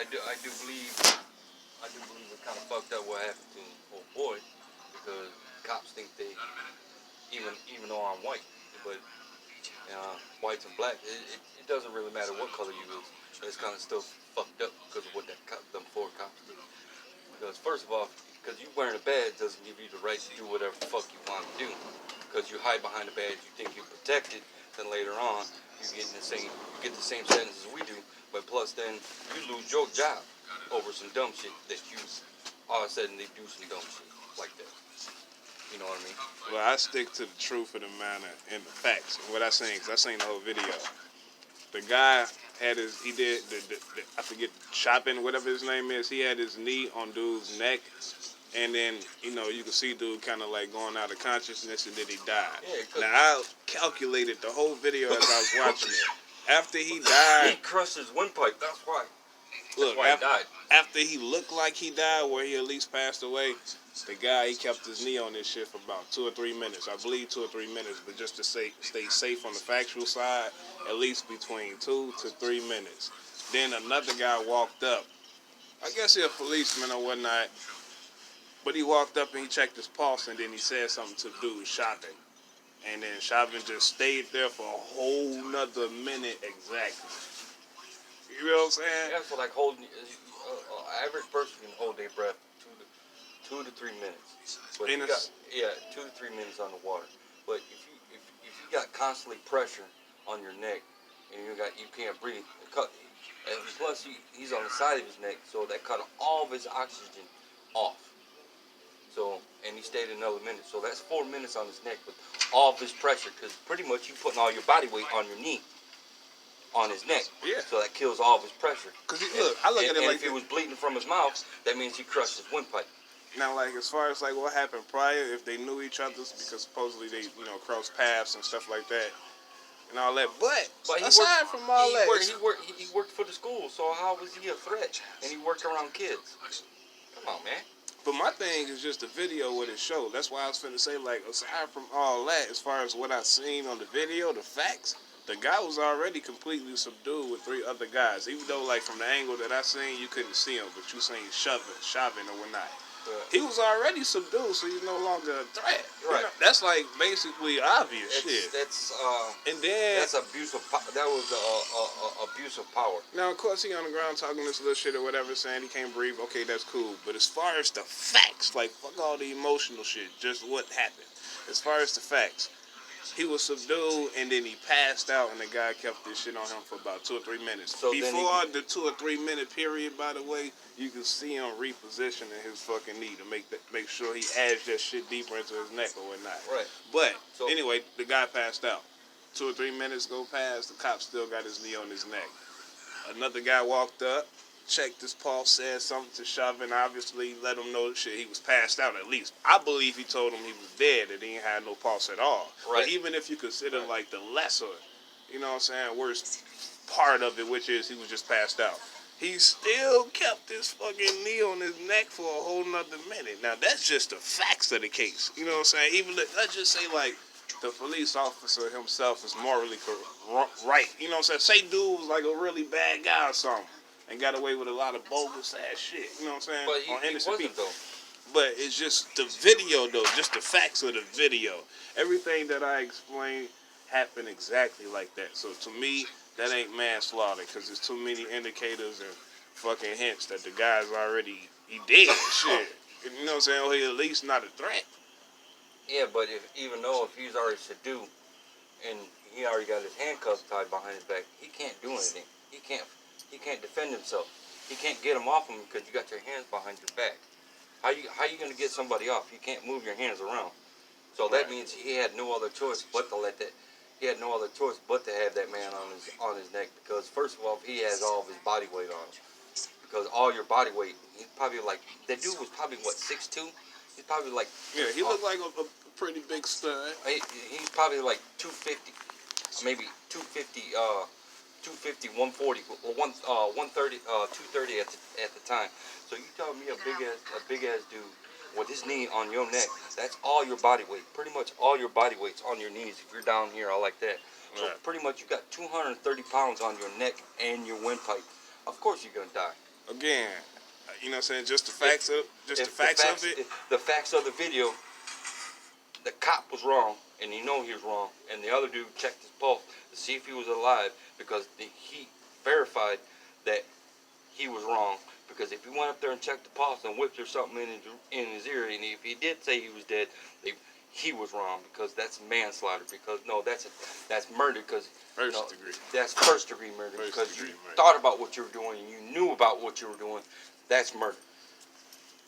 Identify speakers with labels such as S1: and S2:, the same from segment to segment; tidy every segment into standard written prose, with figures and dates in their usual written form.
S1: I do believe it kind of fucked up what happened to old boy, because cops think they, even though I'm white, but whites and black, it doesn't really matter what color you is. It's kind of still fucked up because of what them four cops did. Because first of all, because you wearing a badge doesn't give you the right to do whatever the fuck you want to do. Because you hide behind the badge, you think you're protected. Then later on, you get the same sentence as we do. But plus, then you lose your job over some dumb shit that you all of a sudden they do some dumb shit like that. You know what I mean?
S2: Well, I stick to the truth of the matter and the facts. What I seen, because I seen the whole video. The guy had I forget, Chopin, whatever his name is, he had his knee on dude's neck, and then, you could see dude kind of like going out of consciousness, and then he died.
S1: Yeah,
S2: now, I calculated the whole video as I was watching it. After he died...
S1: He crushed his windpipe, that's why.
S2: Look,
S1: he died.
S2: After he looked like he died, where he at least passed away, the guy, he kept his knee on this shit for about 2 or 3 minutes. I believe 2 or 3 minutes, but just to stay safe on the factual side, at least between 2 to 3 minutes. Then another guy walked up. I guess he's a policeman or whatnot, but he walked up and he checked his pulse, and then he said something to dude, Chopin. And then Chopin just stayed there for a whole nother minute exactly. You know what I'm saying?
S1: Yeah, so like holding, average person can hold their breath 2 to 3 minutes. But 2 to 3 minutes on the water. But if you got constantly pressure on your neck and you can't breathe, and plus he's on the side of his neck, so that cut all of his oxygen off. So, and he stayed another minute. So that's 4 minutes on his neck with all of his pressure, because pretty much you putting all your body weight on your knee, on his neck.
S2: Yeah.
S1: So that kills all of his pressure.
S2: Because I look at it like
S1: if he was bleeding from his mouth, that means he crushed his windpipe.
S2: Now, like, as far as like what happened prior, if they knew each other, because supposedly they, crossed paths and stuff like that, and all that. But aside from all that,
S1: he worked for the school. So how was he a threat? And he worked around kids. Come on, man.
S2: But my thing is just the video, what it showed. That's why I was finna say, like, aside from all that, as far as what I seen on the video, the facts, the guy was already completely subdued with 3 other guys. Even though, like, from the angle that I seen, you couldn't see him, but you seen shoving or whatnot. He was already subdued, so he's no longer a threat.
S1: Right.
S2: That's like basically obvious shit.
S1: And then that's abuse of that was abuse of power.
S2: Now, of course, he on the ground talking this little shit or whatever, saying he can't breathe. Okay, that's cool. But as far as the facts, like fuck all the emotional shit, just what happened. As far as the facts, he was subdued and then he passed out, and the guy kept this shit on him for about 2 or 3 minutes. So before the 2 or 3 minute period, by the way, you can see him repositioning his fucking knee to make sure he adds that shit deeper into his neck or whatnot.
S1: Right.
S2: But anyway, the guy passed out. 2 or 3 minutes go past, the cop still got his knee on his neck. Another guy walked up, checked his pulse, said something to Chauvin, obviously let him know shit he was passed out at least. I believe he told him he was dead, that he ain't had no pulse at all. Right. But even if you consider like the lesser, worst part of it, which is he was just passed out, he still kept his fucking knee on his neck for a whole nother minute. Now that's just the facts of the case. You know what I'm saying? Even let's just say like the police officer himself is morally right. You know what I'm saying? Say dude was like a really bad guy or something and got away with a lot of bogus ass shit. You know what I'm saying?
S1: But he wasn't though.
S2: But it's just the video though, just the facts of the video. Everything that I explained happened exactly like that. So to me, that ain't manslaughter, because there's too many indicators and fucking hints that the guy's already, he dead. Shit. You know what I'm saying? Or he at least not a threat.
S1: Yeah, but even though he's already subdued and he already got his handcuffs tied behind his back, he can't do anything. He can't defend himself. He can't get him off him because you got your hands behind your back. How you gonna get somebody off? You can't move your hands around. So that means he had no other choice but to let that. He had no other choice but to have that man on his neck, because first of all, he has all of his body weight on him. Because all your body weight, he's probably like, that dude was probably what, 6'2"? He's probably like,
S2: yeah, he looked like a pretty big stud.
S1: He's probably like 250, maybe 250, 250, 140, 130, 230 at the time. So you tell me a big ass dude with his knee on your neck, that's all your body weight. Pretty much all your body weight's on your knees if you're down here all like that. So pretty much you got 230 pounds on your neck and your windpipe. Of course you're gonna die.
S2: again, you know what I'm saying? Just the facts of it.
S1: If the facts of the video, the cop was wrong, and he was wrong, and the other dude checked his pulse to see if he was alive because he verified that he was wrong. Because if he went up there and checked the pulse and whipped or something in his ear, and if he did say he was dead, he was wrong because that's manslaughter. Because no, that's murder. Because
S2: First degree.
S1: That's first degree murder. Because you thought about what you were doing and you knew about what you were doing. That's murder.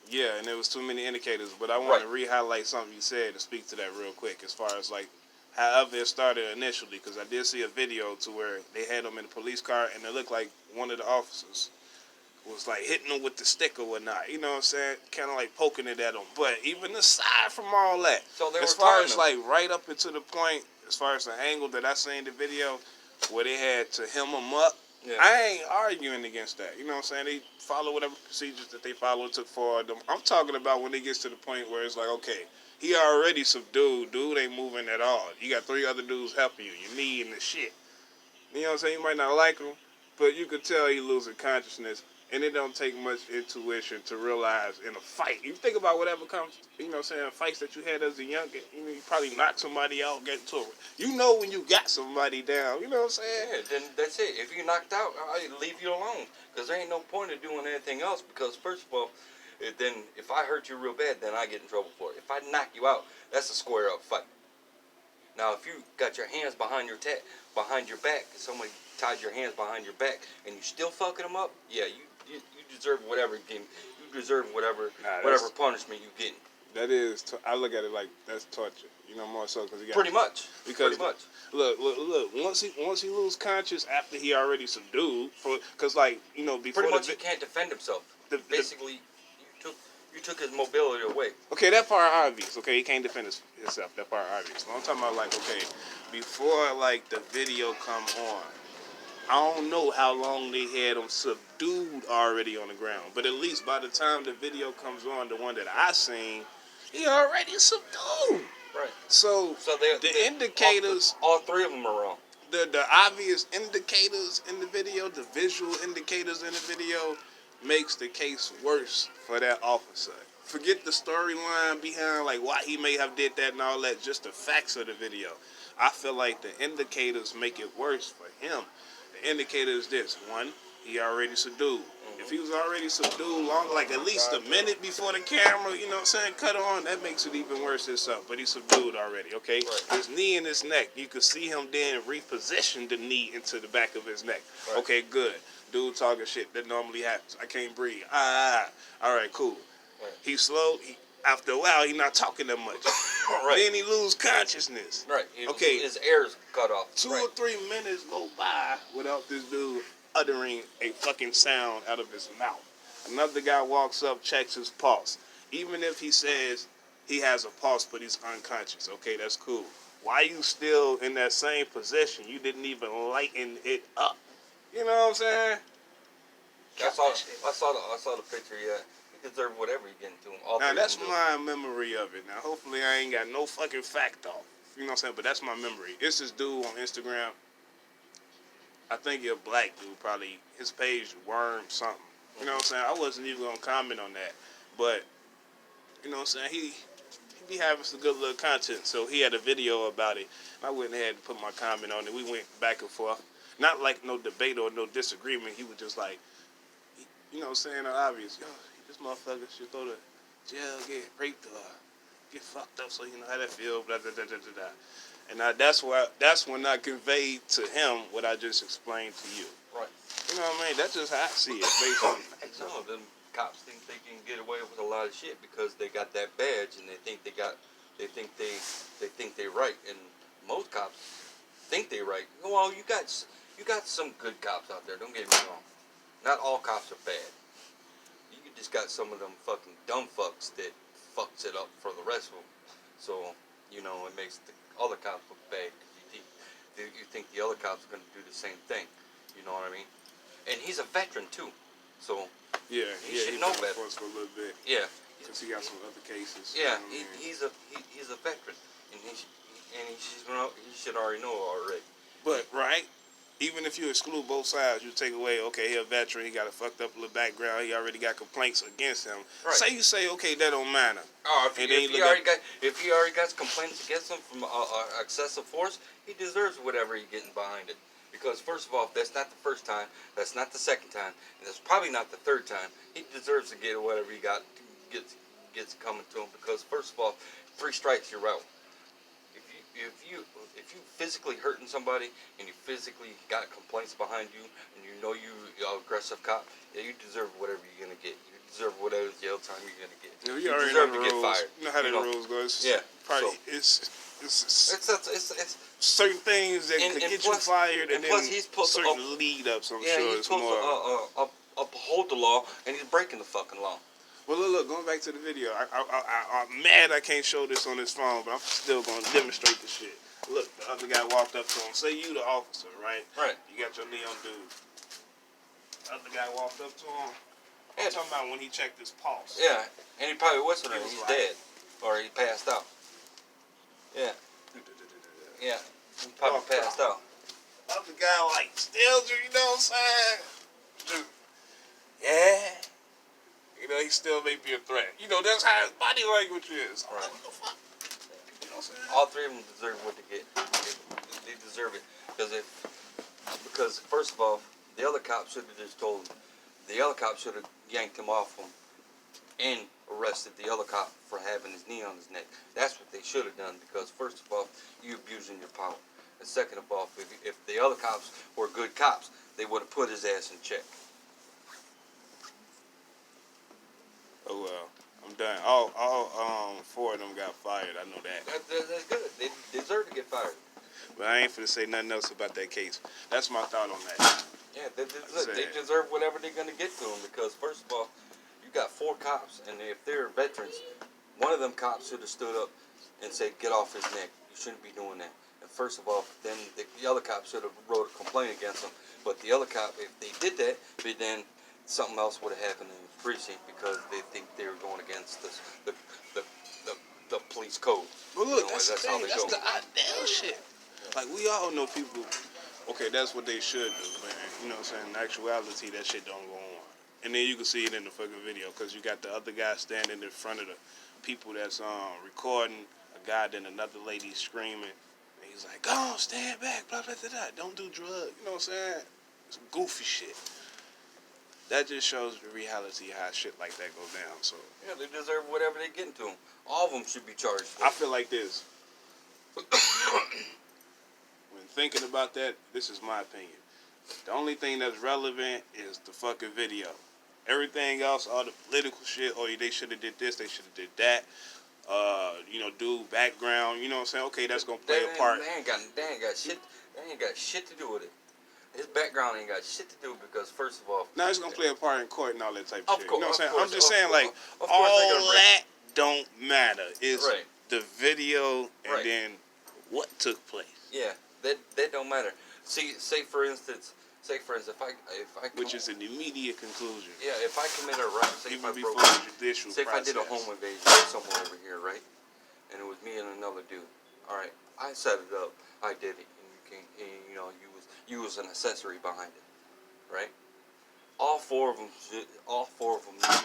S2: Yeah, and there was too many indicators, but I want to re-highlight something you said to speak to that real quick as far as like however it started initially, because I did see a video to where they had him in a police car and it looked like one of the officers was like hitting him with the stick or whatnot, you know what I'm saying? Kind of like poking it at him. But even aside from all that,
S1: so
S2: as far as like right up into the point, as far as the angle that I seen in the video where they had to hem him up, yeah. I ain't arguing against that. You know what I'm saying? They follow whatever procedures that they follow took for them. I'm talking about when it gets to the point where it's like, okay, he already subdued. Dude ain't moving at all. You got 3 other dudes helping you. Your knee and the shit. You know what I'm saying? You might not like him, but you could tell he losing consciousness. And it don't take much intuition to realize in a fight. You think about whatever comes, you know what I'm saying, fights that you had as a youngin', you probably knock somebody out, get into it. You know when you got somebody down, you know what I'm saying?
S1: Yeah, then that's it. If you're knocked out, I'll leave you alone. Because there ain't no point of doing anything else. Because first of all, then if I hurt you real bad, then I get in trouble for it. If I knock you out, that's a square up fight. Now, if you got your hands behind your back, somebody tied your hands behind your back, and you still fucking them up, yeah, you deserve whatever whatever punishment you getting.
S2: That is, I look at it like that's torture. You know, more so because he got
S1: pretty much.
S2: Look. Once he lose conscious after he already subdued, because like you know before
S1: pretty much he can't defend himself. Basically, you took his mobility away.
S2: Okay, that part obvious. Okay, he can't defend himself. That part obvious. But I'm talking about like okay, before like the video come on. I don't know how long they had him subdued already on the ground, but at least by the time the video comes on, the one that I seen, he already subdued.
S1: Right.
S2: So the indicators,
S1: all 3 of them are wrong.
S2: The obvious indicators in the video, the visual indicators in the video, makes the case worse for that officer. Forget the storyline behind like why he may have did that and all that. Just the facts of the video. I feel like the indicators make it worse for him. The indicator is this. 1, he already subdued. If he was already subdued long, like at least a minute before the camera, you know what I'm saying, cut on, that makes it even worse itself. But he's subdued already, okay? Right. His knee and his neck, you could see him then reposition the knee into the back of his neck. Right. Okay, good. Dude talking shit. That normally happens. I can't breathe. All right, cool. Right. He's slow. After a while, he's not talking that much. Right. Then he lose consciousness.
S1: Right.
S2: Okay.
S1: His air's cut off.
S2: 2 or 3 minutes go by without this dude uttering a fucking sound out of his mouth. Another guy walks up, checks his pulse. Even if he says he has a pulse but he's unconscious, okay, that's cool. Why you still in that same position? You didn't even lighten it up. You know what I'm saying?
S1: I saw the picture, yeah. He deserved whatever he getting to him.
S2: Now, that's my memory of it. Now, hopefully I ain't got no fucking fact off. You know what I'm saying? But that's my memory. It's this dude on Instagram. I think he's a black dude, probably. His page, Worm something. You know what I'm saying? I wasn't even going to comment on that. But, you know what I'm saying? He be having some good little content. So he had a video about it. I went ahead and put my comment on it. We went back and forth. Not like no debate or no disagreement. He was just like, you know what I'm saying? Obvious. Yo, this motherfucker should go to jail, get raped, or get fucked up so you know how that feel, blah, blah, blah, blah, blah. And that's when I conveyed to him what I just explained to you.
S1: Right.
S2: You know what I mean? That's just how I see it, basically.
S1: And some of them cops think they can get away with a lot of shit because they got that badge and they think they right. And most cops think they right. Well, you got some good cops out there. Don't get me wrong. Not all cops are bad. You just got some of them fucking dumb fucks that fucks it up for the rest of them. So, you know, it makes the other cops look bad. You think the other cops are going to do the same thing. You know what I mean? And he's a veteran, too. So, he should know better.
S2: For a little bit.
S1: Yeah.
S2: Because he got some other cases.
S1: Yeah, he's a veteran. And he should already know already.
S2: But, right? even if you exclude both sides, you take away, okay, he a veteran, he got a fucked up little background, he already got complaints against him.
S1: Right.
S2: Say you say, okay, that don't matter.
S1: Oh, if he already got complaints against him from excessive force, he deserves whatever he's getting behind it. Because first of all, that's not the first time, that's not the second time, and that's probably not the third time. He deserves to get whatever he gets coming to him. Because first of all, 3 strikes, you're out. If you physically hurting somebody and you physically got complaints behind you and you know you aggressive cop, yeah, you deserve whatever you're gonna get. You deserve whatever jail time you're gonna get.
S2: You
S1: deserve to get
S2: rules.
S1: fired.
S2: You know how the rules go. It's
S1: It's
S2: certain things that could get you fired, and then
S1: plus he's supposed
S2: certain lead ups. I'm
S1: yeah,
S2: sure
S1: he's
S2: it's
S1: supposed
S2: more.
S1: to uphold the law, and he's breaking the fucking law.
S2: Well, look, going back to the video, I'm mad I can't show this on this phone, but I'm still going to demonstrate the shit. Look, the other guy walked up to him. Say you the officer, right?
S1: Right.
S2: You got your knee on dude. The other guy walked up to him. I'm talking about when he checked his pulse.
S1: Yeah, and he probably whistled and he's
S2: like,
S1: dead. Or he passed out. Yeah. Yeah. He probably passed out.
S2: Other guy like, still, you know what I'm saying? Yeah. You know, he still may be a threat. You know, that's how his body language is.
S1: Right.
S2: What the fuck? You know what I'm saying?
S1: All 3 of them deserve what they get. They deserve it. Because first of all, the other cop should have just told him. The other cop should have yanked him off him and arrested the other cop for having his knee on his neck. That's what they should have done, because first of all, you abusing your power. And second of all, if the other cops were good cops, they would have put his ass in check.
S2: Oh well, I'm done. All 4 of them got fired. I know that.
S1: That's good. They deserve to get fired.
S2: But I ain't finna say nothing else about that case. That's my thought on that.
S1: Yeah, they deserve whatever they're gonna get to them, because first of all, you got 4 cops, and if they're veterans, one of them cops should have stood up and said, "Get off his neck. You shouldn't be doing that." And first of all, then the other cop should have wrote a complaint against him. But the other cop, if they did that, then something else would have happened in the precinct, because they think they're going against the police code.
S2: But look,
S1: you know,
S2: that's the
S1: how they
S2: thing. That's
S1: go.
S2: the ideal shit. Like, we all know people, okay, that's what they should do, man. You know what I'm saying? In actuality, that shit don't go on. And then you can see it in the fucking video, because you got the other guy standing in front of the people that's recording a guy, then another lady screaming. And he's like, "Go on, stand back, blah, blah, blah, blah. Don't do drugs." You know what I'm saying? Some goofy shit. That just shows the reality how shit like that go down. So
S1: Yeah, they deserve whatever they get into them. All of them should be charged.
S2: I feel like this. When thinking about that, this is my opinion. The only thing that's relevant is the fucking video. Everything else, all the political shit, or they should have did this, they should have did that. You know, do background. You know what I'm saying? Okay, that's gonna play a part.
S1: They ain't got shit to do with it. His background ain't got shit to do, because first of all,
S2: Now it's gonna play a part in court and all that type of shit.
S1: Course,
S2: you know what I'm saying?
S1: Course,
S2: I'm just saying, like,
S1: of
S2: all
S1: course
S2: that don't matter. It's
S1: right.
S2: the video and
S1: Right.
S2: then what took place.
S1: Yeah, that don't matter. See, say for instance, if I
S2: Which is an immediate conclusion.
S1: yeah, if I commit a right, say
S2: Even
S1: if I
S2: before
S1: broke,
S2: the judicial
S1: say if I did a
S2: process.
S1: home invasion somewhere over here, right, and it was me and another dude. All right, I set it up, I did it, and you know, you was an accessory behind it, right? All 4 of them knew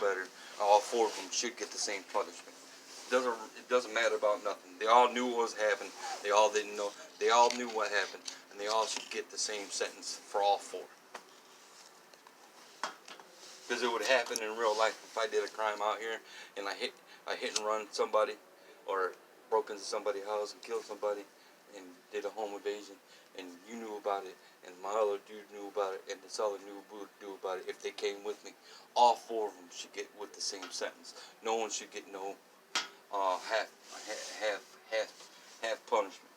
S1: better. All 4 of them should get the same punishment. It doesn't matter about nothing. They all knew what was happening. They all didn't know. They all knew what happened, and they all should get the same sentence for all 4. Because it would happen in real life if I did a crime out here and I hit and run somebody, or broke into somebody's house and killed somebody, and did a home invasion, and you knew about it, and my other dude knew about it, and this other dude knew about it. If they came with me, all 4 of them should get with the same sentence. No one should get no half punishment.